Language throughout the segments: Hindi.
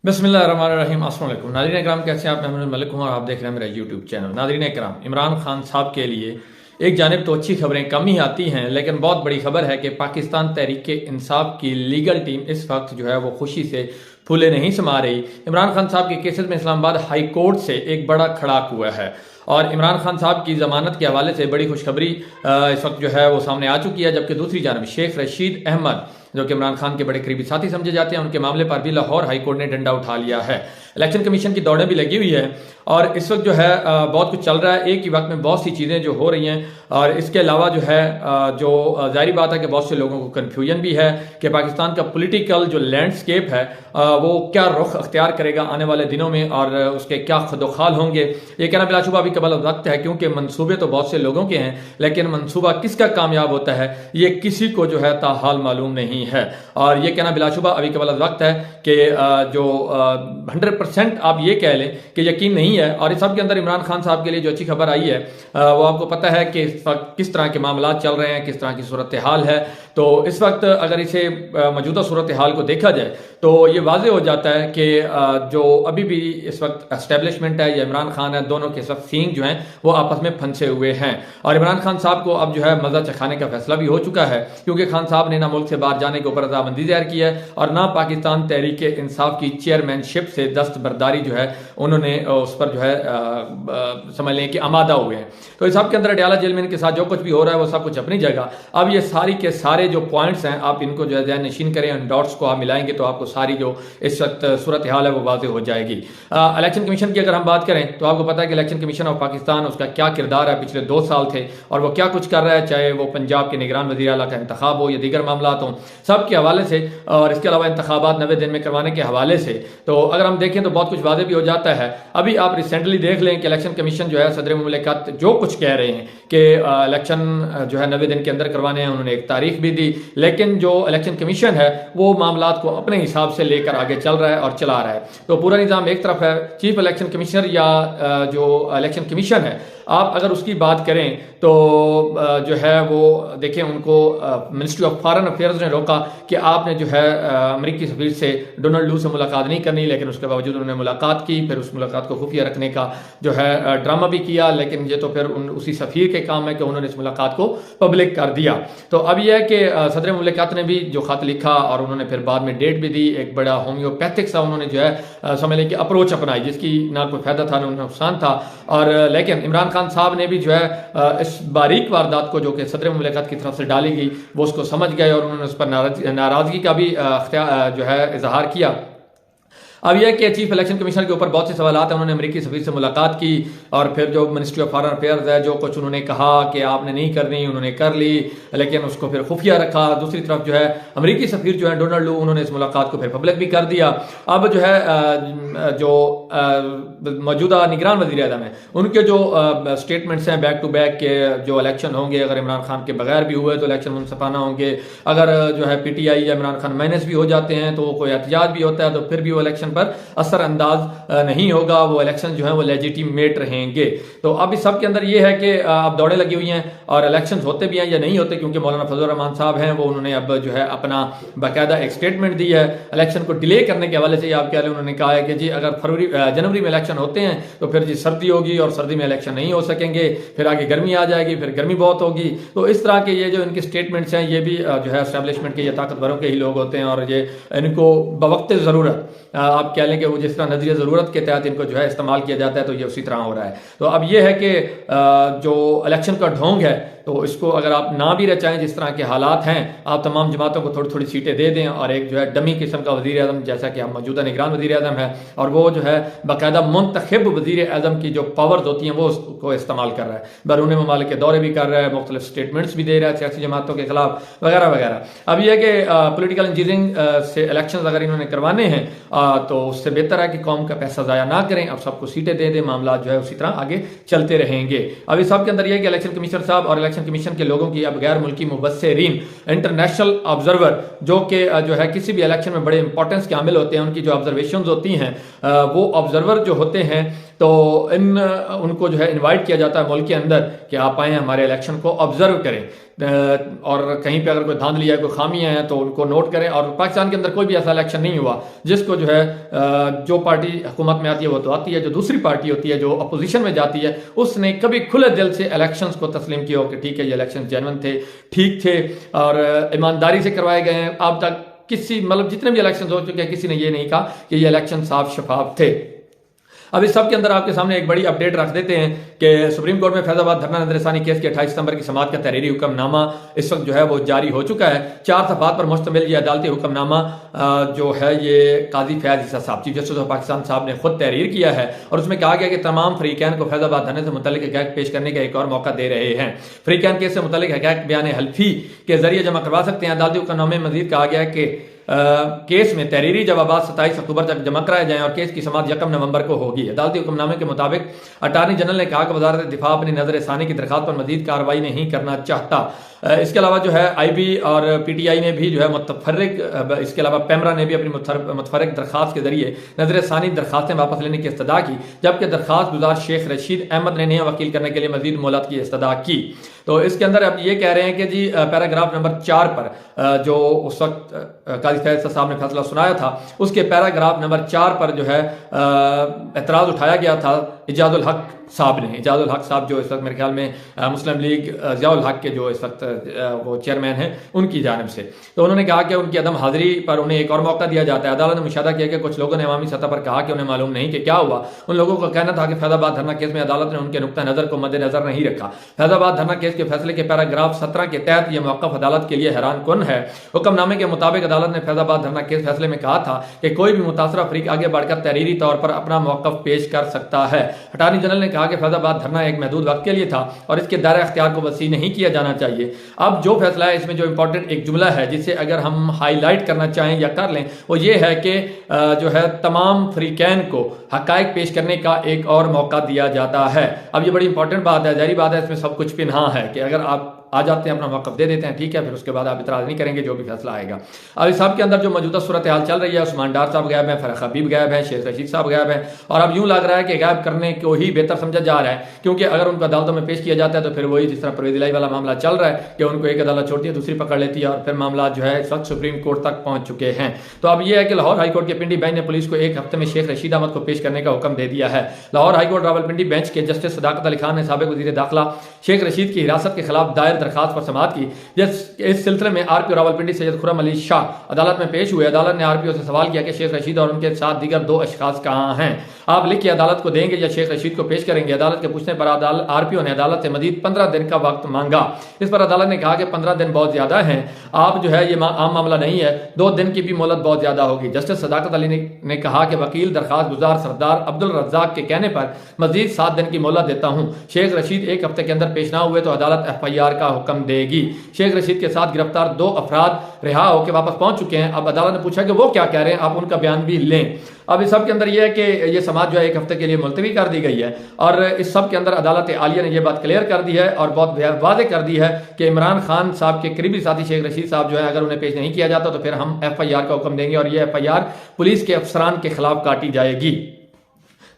बिस्मिल्लाहिर्रहमानिर्रहीम। अस्सलाम वालेकुम नाज़रीन इकराम, कैसे हैं आप? मैं मलिक हूँ और आप देख रहे हैं मेरा यूट्यूब चैनल। नाज़रीन इकराम, इमरान खान साहब के लिए एक जानिब तो अच्छी खबरें कम ही आती हैं, लेकिन बहुत बड़ी खबर है कि पाकिस्तान तहरीक इंसाफ की लीगल टीम इस वक्त जो है वो खुशी से फूले नहीं समा रही। इमरान खान साहब के केसेस में इस्लामाबाद हाई कोर्ट से एक बड़ा खड़ाक हुआ है और इमरान खान साहब की जमानत के हवाले से बड़ी खुशखबरी इस वक्त जो है वो सामने आ चुकी है। जबकि दूसरी जानब शेख रशीद अहमद, जो कि इमरान खान के बड़े करीबी साथी समझे जाते हैं, उनके मामले पर भी लाहौर हाई कोर्ट ने डंडा उठा लिया है। इलेक्शन कमीशन की दौड़ें भी लगी हुई है और इस वक्त जो है बहुत कुछ चल रहा है। एक ही वक्त में बहुत सी चीज़ें जो हो रही हैं और इसके अलावा जो है जो जाहिर बात है कि बहुत से लोगों को कन्फ्यूजन भी है कि पाकिस्तान का पॉलिटिकल जो लैंडस्केप है वो क्या रुख अख्तियार करेगा आने वाले दिनों में और उसके क्या खुदोखाल होंगे। ये कहना बिलाशुबा अभी कबल वक्त है, क्योंकि मंसूबे तो बहुत से लोगों के हैं, लेकिन मंसूबा किसका कामयाब होता है ये किसी को जो है ताहाल मालूम नहीं है। और ये कहना बिलाशुबा अभी कबल वक्त है कि जो 100% आप ये कह लें कि यकीन नहीं है। और इस सब के अंदर इमरान खान साहब के लिए जो अच्छी खबर आई है वो आपको पता है कि इस वक्त किस तरह के मामला चल रहे हैं, किस तरह की सूरत हाल है। तो इस वक्त अगर इसे मौजूदा सूरत हाल को देखा जाए तो ये वाजे हो जाता है कि जो अभी भी इस वक्त एस्टेब्लिशमेंट है या इमरान खान है, दोनों के सब सींग जो हैं वो आपस में फंसे हुए हैं। और इमरान खान साहब को अब जो है मजा चखाने का फैसला भी हो चुका है, क्योंकि खान साहब ने ना मुल्क से बाहर जाने के ऊपर रजामंदी जाहिर की है और ना पाकिस्तान तहरीक इंसाफ की चेयरमैनशिप से दस्तबरदारी जो है उन्होंने उस पर जो है समझ लें कि आमादा हुए हैं। तो इस सब के अंदर अडयाला जेल में इनके साथ जो कुछ भी हो रहा है वो सब कुछ अपनी जगह। अब ये सारी के सारे जो पॉइंट्स हैं आप इनको जो है ज़हन नशीन करें, उन डॉट्स को आप मिलाएंगे तो आपको सारी जो इस वक्त सूरत हाल है वो वाज़ेह हो जाएगी। इलेक्शन कमीशन की अगर हम बात करें तो आपको पता है कि इलेक्शन कमीशन ऑफ पाकिस्तान, उसका क्या किरदार है, पिछले 2 साल थे और वो क्या कुछ कर रहा है, चाहे वो पंजाब के निगरान वज़ीर आला का इंतखाब हो या दीगर मामला हो, सब के हवाले से और इसके अलावा इंतखाबात 90 दिन में करवाने के हवाले से। तो अगर हम देखें तो बहुत कुछ वादे भी हो जाता है। अभी आप रिसेंटली देख लें कि इलेक्शन कमीशन जो है सदर मुमलिकत जो कुछ कह रहे हैं कि इलेक्शन जो है 90 दिन के अंदर करवाने हैं, उन्होंने एक तारीख भी दी, लेकिन जो इलेक्शन कमीशन है वो मामलात को अपने हिसाब से लेकर आगे चल रहा है और चला रहा है। तो पूरा निज़ाम एक तरफ है, चीफ इलेक्शन कमिश्नर या जो इलेक्शन कमीशन है आप अगर उसकी बात करें तो जो है वो देखें, उनको मिनिस्ट्री ऑफ फॉरेन अफेयर्स ने रोका कि आपने जो है अमेरिकी सफीर से डोनाल्ड लू से मुलाकात नहीं करनी, लेकिन उसके बावजूद उन्होंने मुलाकात की। फिर उस मुलाकात को खुफिया रखने का जो है ड्रामा भी किया, लेकिन ये तो फिर उसी सफीर के काम है कि उन्होंने इस मुलाकात को पब्लिक कर दिया। तो अब यह है कि सदर मुमलिकत ने भी जो खत लिखा और उन्होंने फिर बाद में डेट भी दी, एक बड़ा होम्योपैथिक सा उन्होंने जो है समझ लें कि अप्रोच अपनाई, जिसकी ना कोई फायदा था ना नुकसान था। और लेकिन इमरान खान साहब ने भी जो है इस बारीक वारदात को जो कि सदर मुमलिकत की तरफ से डाली गई वो उसको समझ गए और उन्होंने उस पर नाराजगी का भी जो है इजहार किया। अब यह कि चीफ इलेक्शन कमिश्नर के ऊपर बहुत से सवाल हैं, उन्होंने अमेरिकी सफीर से मुलाकात की और फिर जो मिनिस्ट्री ऑफ फॉरेन अफेयर्स है जो कुछ उन्होंने कहा कि आपने नहीं करनी, उन्होंने कर ली, लेकिन उसको फिर खुफिया रखा। दूसरी तरफ जो है अमेरिकी सफीर जो है डोनाल्ड लू, उन्होंने इस मुलाकात को फिर पब्लिक भी कर दिया। अब जो है जो मौजूदा निगरान वज़ीर आज़म है उनके जो स्टेटमेंट्स हैं बैक टू बैक के जो इलेक्शन होंगे अगर इमरान खान के बगैर भी हुए तो इलेक्शन मुनसफाना होंगे, अगर जो है PTI या इमरान खान माइनस भी हो जाते हैं तो कोई एहतजाज भी होता है तो फिर भी वो इलेक्शन पर असरअंदाज नहीं होगा, वो इलेक्शन जो है वो लेजिटिमेट रहेंगे। तो अब इस सब के अंदर ये है कि अब दौड़ें लगी हुई हैं और इलेक्शन होते भी हैं या नहीं होते, क्योंकि मौलाना फजल रहमान साहब हैं वो उन्होंने अब जो है अपना बाकायदा एक स्टेटमेंट दी है इलेक्शन को डिले करने के हवाले से। आप कह रहे उन्होंने कहा है कि जी अगर जनवरी में इलेक्शन होते हैं तो फिर जी सर्दी होगी और सर्दी में इलेक्शन नहीं हो सकेंगे, फिर आगे गर्मी आ जाएगी, फिर गर्मी बहुत होगी। तो इस तरह के ये जो इनके स्टेटमेंट्स हैं ये भी जो है एस्टैब्लिशमेंट के ये ताकतवरों के ही लोग होते हैं और ये इनको बवक्त ज़रूरत आप कह लें कि वो जिस तरह नजरिया ज़रूरत के तहत इनको जो है इस्तेमाल किया जाता है तो ये उसी तरह हो रहा है। तो अब ये है कि जो इलेक्शन का ढोंग है तो इसको अगर आप ना भी रचाएं, जिस तरह के हालात हैं आप तमाम जमातों को थोड़ी थोड़ी सीटें दे दें और एक जो है डमी किस्म का वज़ीर आज़म जैसा कि हम मौजूदा निगरान वज़ीर आज़म है और वो जो है बाकायदा मुंतखब वज़ीर आज़म की जो पावर्स होती हैं वो उसको इस्तेमाल कर रहा है, बैरून ममालिक के दौरे भी कर रहा है, मुख्तलिफ स्टेटमेंट्स भी दे रहा है सियासी जमातों के खिलाफ वगैरह वगैरह। अब यह है कि पोलिटिकल इंजीनियरिंग से इलेक्शन अगर इन्होंने करवाने हैं तो उससे बेहतर है कि कौम का पैसा ज़ाया ना करें, अब सबको सीटें दे दें, मामला जो है उसी तरह आगे चलते रहेंगे। अब इस सब के अंदर यह कि इलेक्शन कमिश्नर साहब और इलेक्शन कमीशन के लोगों की अब गैर मुल्की मुबस्सिरीन इंटरनेशनल ऑब्जर्वर जो कि जो है किसी भी इलेक्शन में बड़े इंपॉर्टेंस के हामिल होते हैं, उनकी जो ऑब्जर्वेशन होती हैं वो ऑब्जर्वर जो होते हैं तो उनको जो है इनवाइट किया जाता है मुल्क के अंदर कि आप आएँ हमारे इलेक्शन को ऑब्जर्व करें, और कहीं पे अगर कोई धांधली है, कोई खामियां हैं तो उनको नोट करें। और पाकिस्तान के अंदर कोई भी ऐसा इलेक्शन नहीं हुआ जिसको जो है जो पार्टी हुकूमत में आती है वो तो आती है, जो दूसरी पार्टी होती है जो अपोजिशन में जाती है उसने कभी खुले दिल से इलेक्शंस को तस्लीम किया हो कि ठीक है ये इलेक्शन जेन्युइन थे, ठीक थे और ईमानदारी से करवाए गए हैं। अब तक किसी मतलब जितने भी इलेक्शन हो चुके हैं किसी ने ये नहीं कहा कि ये इलेक्शन साफ शफाफ थे। अब इस सब के अंदर आपके सामने एक बड़ी अपडेट रख देते हैं कि सुप्रीम कोर्ट में फैजाबाद धरना नजरसानी केस के 28 सितंबर की समाअत का तहरीरी हुक्मनामा इस वक्त जो है वो जारी हो चुका है। 4 सफ़हात पर मुश्तमिल ये अदालती हुक्मनामा जो है ये काजी फैज ईसा साहब चीफ जस्टिस ऑफ पाकिस्तान साहब ने खुद तहरीर किया है और उसमें कहा गया कि तमाम फरीकैन को फैजाबाद धरने से मुतल्लिक हक़ाइक़ पेश करने का एक और मौका दे रहे हैं। फरीकैन केस से मुतल्लिक हक़ाइक़ बयान हल्फी के जरिए जमा करवा सकते हैं। अदालती हुक्मनामे में मजीद कहा गया है कि केस में तहरीरी जवाबात 27 अक्टूबर तक जमा कराए जाएं और केस की समाअत 1 नवंबर को होगी। अदालती हुक्मनामे के मुताबिक अटार्नी जनरल ने कहा कि वजारत दिफा अपनी नजर सानी की दरखास्त पर मजीद कार्रवाई नहीं करना चाहता। इसके अलावा जो है IB और PTI ने भी जो है मुतफर्रिक, इसके अलावा पेमरा ने भी अपनी मुतफर्रिक दरखास्त के जरिए नजर सानी दरखास्तें वापस लेने की इस्तदा की, जबकि दरखास्त गुजार शेख रशीद अहमद ने नया वकील करने के लिए मजीद मोहलत की इस्तदा की। तो इसके अंदर अब ये कह रहे हैं कि जी पैराग्राफ नंबर 4 पर जो उस वक्त काजी फैज साहब ने फैसला सुनाया था उसके पैराग्राफ नंबर 4 पर जो है एतराज़ उठाया गया था इजाजुल हक साहब ने। इजाजुल हक साहब जो इस वक्त मेरे ख्याल में मुस्लिम लीग ज़ियाउल हक के जो इस वक्त वो चेयरमैन हैं उनकी जानिब से, तो उन्होंने कहा कि उनकी अदम हाजिरी पर उन्हें एक और मौका दिया जाता है। अदालत ने मुशाहदा किया कि कुछ लोगों ने अवामी सतह पर कहा कि उन्हें मालूम नहीं कि क्या हुआ। उन लोगों का कहना था कि फैजाबाद धरना केस में अदालत ने उनके नुक्ता नज़र को मद्देनजर नहीं रखा। फैजाबाद धरना केस के फैसले के पैराग्राफ 17 के तहत यह मौक़िफ़ अदालत के लिए हैरान कुन है। हुक्मनामे के मुताबिक अदालत ने फैजाबाद धरना केस फैसले में कहा था कि कोई भी मुतासरा फरीक आगे बढ़कर तहरीरी तौर पर अपना मौक़िफ़ पेश कर सकता है। अटार्नी जनरल ने कहा कि फैजाबाद धरना एक महदूद वक्त के लिए था और इसके दायरा इख्तियार को वसी नहीं किया जाना चाहिए। अब जो फैसला है इसमें जो इंपॉर्टेंट एक जुमला है जिसे अगर हम हाईलाइट करना चाहें या कर लें वो ये है कि जो है तमाम फरीकैन को हक़ाइक़ पेश करने का एक और मौका दिया जाता है। अब ये बड़ी इंपॉर्टेंट बात है, जाहिर बात है इसमें सब कुछ पिन्हा है कि अगर आप आ जाते हैं अपना मौक़िफ़ दे देते हैं ठीक है, फिर उसके बाद आप इतराज़ नहीं करेंगे जो भी फैसला आएगा। अब इस सब के अंदर जो मौजूदा सूरत हाल चल रही है, उस्मान डार साहब गायब हैं, फ़राख हबीब गायब हैं, शेख रशीद साहब गायब हैं और अब यूँ लग रहा है कि गायब करने को ही बेहतर समझा जा रहा है, क्योंकि अगर उनको अदालतों में पेश किया जाता है तो फिर वही जिस तरह परवेज़ इलाही वाला मामला चल रहा है कि उनको एक अदालत छोड़ती है दूसरी पकड़ लेती है और फिर मामला जो है इस वक्त सुप्रीम कोर्ट तक पहुँच चुके हैं। तो अब यह है कि लाहौर हाईकोर्ट के पिंडी बेंच ने पुलिस को 1 हफ्ते में शेख रशीद अहमद को पेश करने का हुक्म दे दिया है। लाहौर हाईकोर्ट रावलपिंडी बेंच के जस्टिस सदाकत अली खान ने साबिक वज़ीर दाखिला शेख रशीद की हिरासत के खिलाफ दायर दरखास्त पर समाअत की। इस सिलसिले में RPO रावलपिंडी सैयद खुर्रम अली शाह अदालत में पेश हुए। अदालत ने RPO से सवाल किया कि शेख रशीद और उनके साथ दीगर 2 अशखास कहाँ हैं, आप लिख के अदालत को देंगे या शेख रशीद को पेश करेंगे। अदालत के पूछने पर RPO ने अदालत से मजीद 15 दिन का वक्त मांगा। इस पर अदालत ने कहा कि 15 दिन बहुत ज्यादा हैं, आप जो है ये आम मामला नहीं है, 2 दिन की भी मोहलत बहुत ज्यादा होगी। जस्टिस सदाकत अली ने कहा कि वकील दरखास्त गुजार सरदार अब्दुल रज्जाक के कहने पर मजीद 7 दिन की मोहलत देता हूँ। शेख रशीद 1 हफ्ते के अंदर पेश ना हुए तो अदालत FIR का हुक्म देगी। शेख रशीद के साथ गिरफ्तार 2 अफराद रिहा होकर वापस पहुंच चुके हैं। अब अदालत ने पूछा कि वो क्या कह रहे हैं, आप उनका बयान भी लें। अब इस सब के अंदर यह है कि ये समाअत जो है 1 हफ्ते के लिए मुलतवी कर दी गई है और इस सब के अंदर अदालत आलिया ने यह बात क्लियर कर दी है और बहुत वाज़ेह कर दी है कि इमरान खान साहब के करीबी साथी शेख रशीद साहब जो है अगर उन्हें पेश नहीं किया जाता तो फिर हम FIR का हुक्म देंगे और यह FIR पुलिस के अफसरान के खिलाफ काटी जाएगी।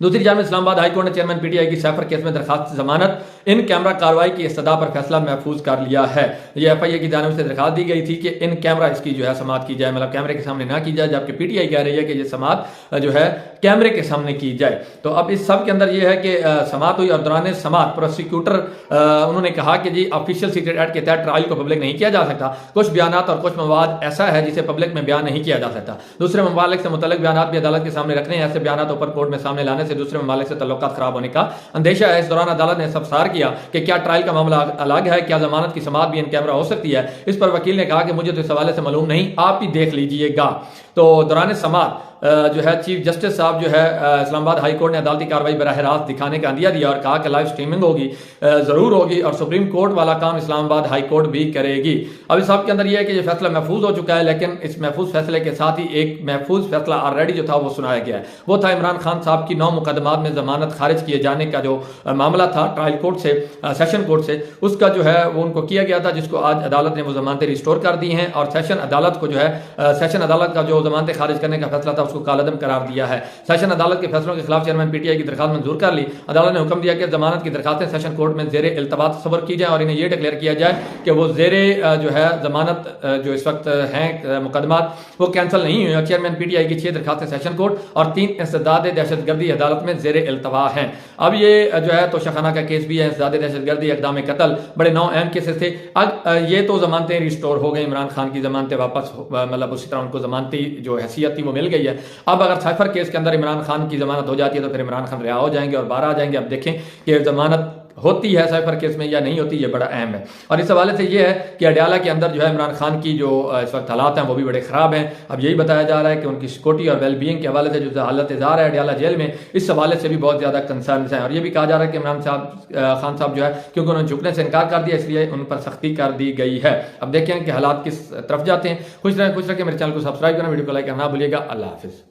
दूसरी जानिब इस्लामाबाद हाईकोर्ट ने चेयरमैन PTI की सैफर केस में दरखास्त जमानत इन कैमरा कार्रवाई की इस्तदा पर फैसला महफूज कर लिया है। यह FIA की जानिब से दरखास्त दी गई थी कि इन कैमरा इसकी जो है समाअत की जाए, मतलब कैमरे के सामने ना की जाए, जबकि PTI कह रही है कि यह समाअत जो है कैमरे के सामने की जाए। तो अब इस सब के अंदर यह है कि समाअत हुई और दौरान समाअत प्रोसिक्यूटर उन्होंने कहा कि जी ऑफिशियल सीक्रेट एक्ट के तहत ट्रायल को पब्लिक नहीं किया जा सकता। कुछ बयानात और कुछ मवाद ऐसा है जिसे पब्लिक में बयान नहीं किया जा सकता। दूसरे ममालिक से मुतल्लिक बयानात भी अदालत के सामने रखने, ऐसे बयानात ऊपर कोर्ट में सामने लाने से दूसरे ममालिक से तल्लुकात खराब होने का अंदेशा है। इस दौरान अदालत ने सब्सार किया कि क्या ट्रायल का मामला अलग है, क्या जमानत की समाअत भी इन कैमरा हो सकती है। इस पर वकील ने कहा कि मुझे तो इस हवाले से मालूम नहीं, आप ही देख लीजिएगा। तो दौरान समाअत जो है चीफ जस्टिस साहब जो है इस्लामाबाद हाई कोर्ट ने अदालती कार्रवाई बराह रास्त दिखाने का अंदिया दिया और कहा कि लाइव स्ट्रीमिंग होगी, जरूर होगी और सुप्रीम कोर्ट वाला काम इस्लामाबाद हाई कोर्ट भी करेगी। अब इस सबके अंदर यह है कि यह फैसला महफूज हो चुका है, लेकिन इस महफूज फैसले के साथ ही एक महफूज फैसला ऑलरेडी जो था वो सुनाया गया है। वो था इमरान खान साहब की 9 मुकदमात में जमानत खारिज किए जाने का जो मामला था ट्रायल कोर्ट से, सेशन कोर्ट से, उसका जो है वो उनको किया गया था, जिसको आज अदालत ने वो जमानतें रिस्टोर कर दी हैं और सेशन अदालत को जो है सेशन अदालत का जो जमानतें खारिज करने का फैसला था उसको कालअदम करार दिया है। सेशन अदालत के फैसलों के खिलाफ चेयरमैन पीटीआई की दरखास्त मंजूर कर ली। अदालत ने हुक्म दिया कि जमानत की दरखास्तें सेशन कोर्ट में जेर इल्तवात तस्वर की जाए और इन्हें यह डिक्लेयर किया जाए कि वो जेर जो है जमानत जो इस वक्त हैं मुकदमात वो कैंसिल नहीं हुए। चेयरमैन पीटीआई की 6 दरखास्तें सेशन कोर्ट और 3 इंसदाद दहशतगर्दी अदालत में जेर इल्तवा हैं। अब ये जो है तोशाखाना का केस भी है, इंसदाद दहशतगर्दी, इक़दाम कत्ल, बड़े 9 अहम केसेस थे। अब ये तो जमानतें रिस्टोर हो गई, इमरान खान की जमानतें वापस मतलब उसी तरह उनको जमानती जो हैसियत थी वो मिल गई है। अब अगर साइफर केस के अंदर इमरान खान की जमानत हो जाती है तो फिर इमरान खान रिहा हो जाएंगे और बाहर आ जाएंगे। अब देखें कि जमानत होती है साइफर केस में या नहीं होती, ये बड़ा अहम है। और इस हवाले से ये है कि अडयाला के अंदर जो है इमरान खान की जो इस वक्त हालात हैं वो भी बड़े ख़राब हैं। अब यही बताया जा रहा है कि उनकी सिक्योरिटी और वेलबींग के हवाले से जो हालत जार है अडयाला जेल में, इस हवाले से भी बहुत ज़्यादा कंसर्न हैं। और ये भी कहा जा रहा है कि इमरान खान साहब जो है क्योंकि उन्होंने झुकने से इनकार कर दिया इसलिए उन पर सख्ती कर दी गई है। अब देखें कि हालात किस तरफ जाते हैं। खुश रहें, मेरे चैनल को सब्सक्राइब करना, वीडियो को लाइक करना ना भूलिएगा। अल्लाह हाफिज़।